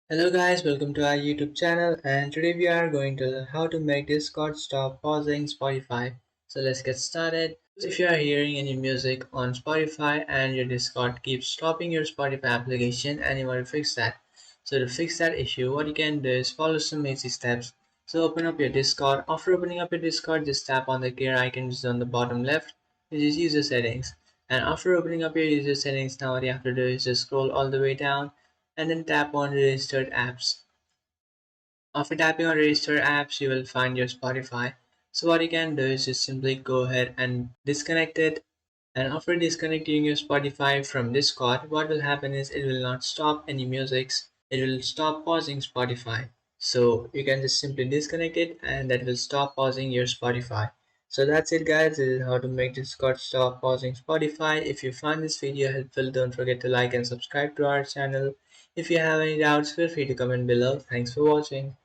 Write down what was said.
Hello guys, welcome to our YouTube channel, and today we are going to learn how to make Discord stop pausing Spotify. So let's get started. If you are hearing any music on Spotify and your Discord keeps stopping your Spotify application and you want to fix that. So to fix that issue, what you can do is follow some easy steps. So open up your Discord. After opening up your Discord, just tap on the gear icon just on the bottom left, which is user settings. And after opening up your user settings, now what you have to do is just scroll all the way down and then tap on registered apps. After tapping on register apps, you will find your Spotify. So what you can do is just simply go ahead and disconnect it. And after disconnecting your Spotify from Discord, what will happen is it will not stop any musics. It will stop pausing Spotify. So you can just simply disconnect it and that will stop pausing your Spotify. So that's it guys, this is how to make Discord stop pausing Spotify. If you find this video helpful, don't forget to like and subscribe to our channel. If you have any doubts, feel free to comment below. Thanks for watching.